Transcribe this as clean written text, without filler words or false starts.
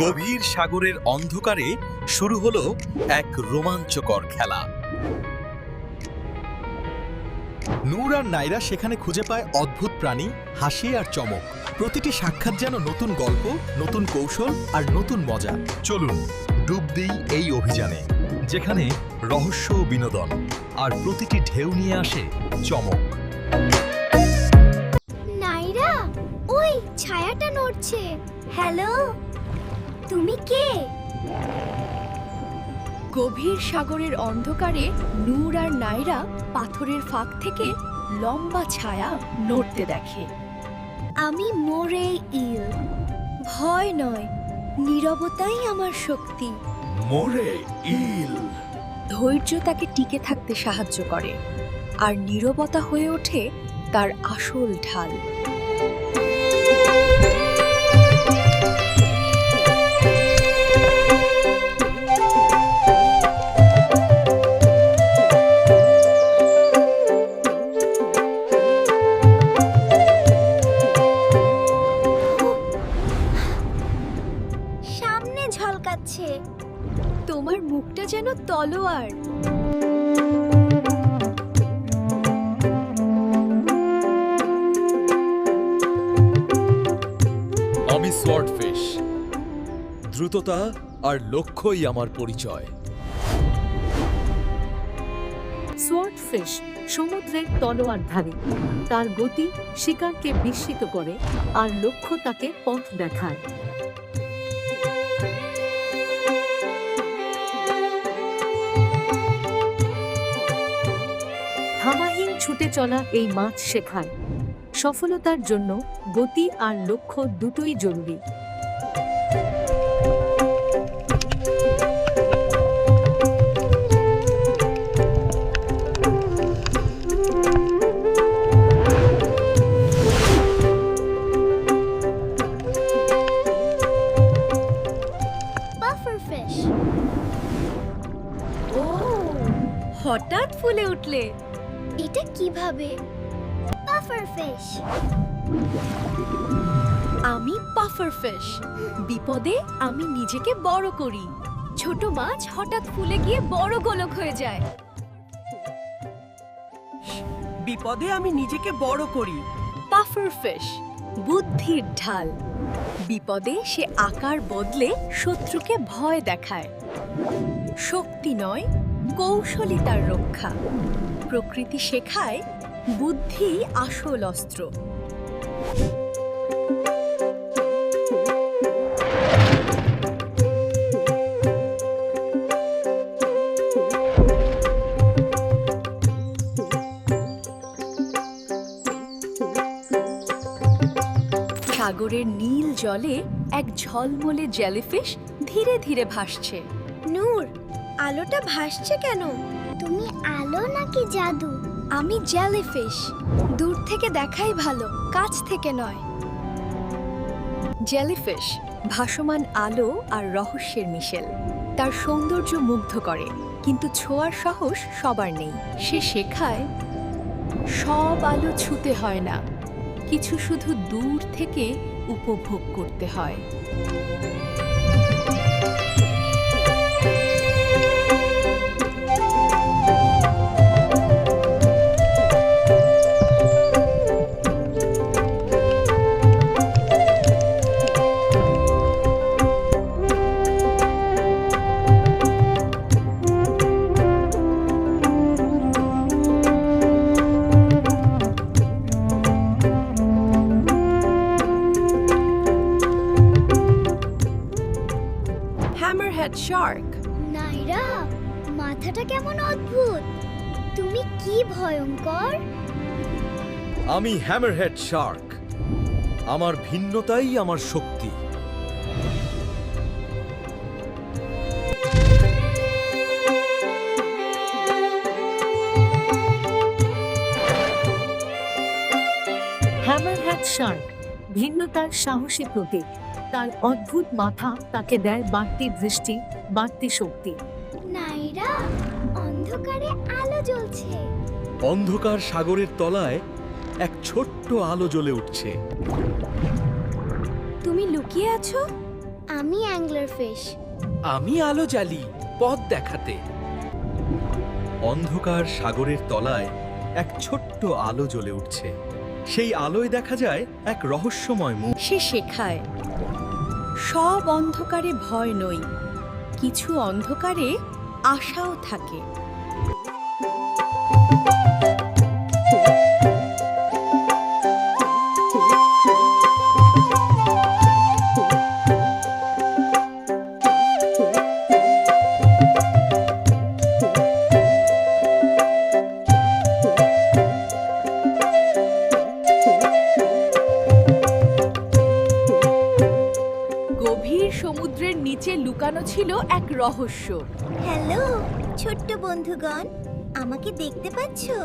গভীর সাগরের অন্ধকারে শুরু হলো এক রোমাঞ্চকর খেলা। নূর আর নাইরা সেখানে খুঁজে পায় অদ্ভুত প্রাণী, হাসি আর চমক। প্রতিটি সাক্ষাৎ যেন নতুন গল্প, নতুন কৌশল আর নতুন মজা। চলুন ডুব দিই এই অভিযানে, যেখানে রহস্য ও বিনোদন আর প্রতিটি ঢেউ নিয়ে আসে চমক। নাইরা, ওই ছায়াটা নড়ছে। হ্যালো, তুমি কে? গভীর সাগরের অন্ধকারে নূর আর নাইরা পাথরের ফাঁক থেকে লম্বা ছায়া নড়তে দেখে। আমি মোরে ইল। ভয় নয়, নীরবতাই আমার শক্তি। মোরে ইল। ধৈর্য তাকে টিকে থাকতে সাহায্য করে, আর নীরবতা হয়ে ওঠে তার আসল ঢাল। সামনে ঝলকাচ্ছে। তোমার মুখটা যেন তলোয়ার। আমি সোয়ার্ডফিশ। দ্রুততা আর লক্ষ্যই আমার পরিচয়। সোয়ার্ডফিশ সমুদ্রের তলোয়ারধারী। তার গতি শিকারকে বিস্মিত করে আর লক্ষ্য তাকে পথ দেখায়। থামাহীন ছুটে চলা এই মাছ শেখায় সফলতার জন্য গতি আর লক্ষ্য দুটোই জরুরি। পাফারফিশ। ও, হঠাৎ ফুলে উঠলে। এটা কিভাবে? পাফারফিশ। আমি পাফারফিশ। বিপদে আমি নিজেকে বড় করি। ছোট মাছ হঠাৎ ফুলে গিয়ে বড় গোলক হয়ে যায়। বিপদে আমি নিজেকে বড় করি। পাফারফিশ বুদ্ধির ঢাল। বিপদে সে আকার বদলে শত্রুকে ভয় দেখায়। শক্তি নয়, কৌশলই তার রক্ষা। প্রকৃতি শেখায় বুদ্ধি আসল অস্ত্র। সাগরের নীল জলে এক ঝলমলে জেলিফিশ ধীরে ধীরে ভাসছে। নূর, আলোটা ভাসছে কেন? তুমি আলো নাকি জাদু? আমি জেলিফিশ। দূর থেকে দেখাই ভালো, কাছ থেকে নয়। জেলিফিশ ভাসমান আলো আর রহস্যের মিশেল। তার সৌন্দর্য মুগ্ধ করে, কিন্তু ছোঁয়ার সাহস সবার নেই। সে শেখায় সব আলো ছুতে হয় না, কিছু শুধু দূর থেকে উপভোগ করতে হয়। Hammerhead Shark. নাইরা, মাথাটা কেমন অদ্ভুত। তুমি কি ভয়ঙ্কর। আমি হ্যামারহেড শার্ক। আমার ভিন্নতাই আমার শক্তি। হ্যামারহ্যাড শার্ক ভিন্নতার সাহসী প্রতীক। তার অদ্ভুত মাথা তাকে দেয় বাড়তি দৃষ্টি, বাড়তি শক্তি। নাইরা, অন্ধকারে আলো জ্বলছে। অন্ধকার সাগরের তলায় এক ছোট্ট আলো জ্বলে উঠছে। তুমি লুকিয়ে আছো? আমি অ্যাংলার ফিশ। আমি আলো জ্বালি পথ দেখাতে। অন্ধকার সাগরের তলায় এক ছোট্ট আলো জ্বলে উঠছে। সেই আলোয় দেখা যায় এক রহস্যময় মুখ। সে শেখায় সব অন্ধকারে ভয় নই, কিছু অন্ধকারে আশাও থাকে। গভীর সমুদ্রের নিচে লুকানো ছিল এক রহস্য। হ্যালো ছোট্ট বন্ধুগণ, আমাকে দেখতে পাচ্ছো?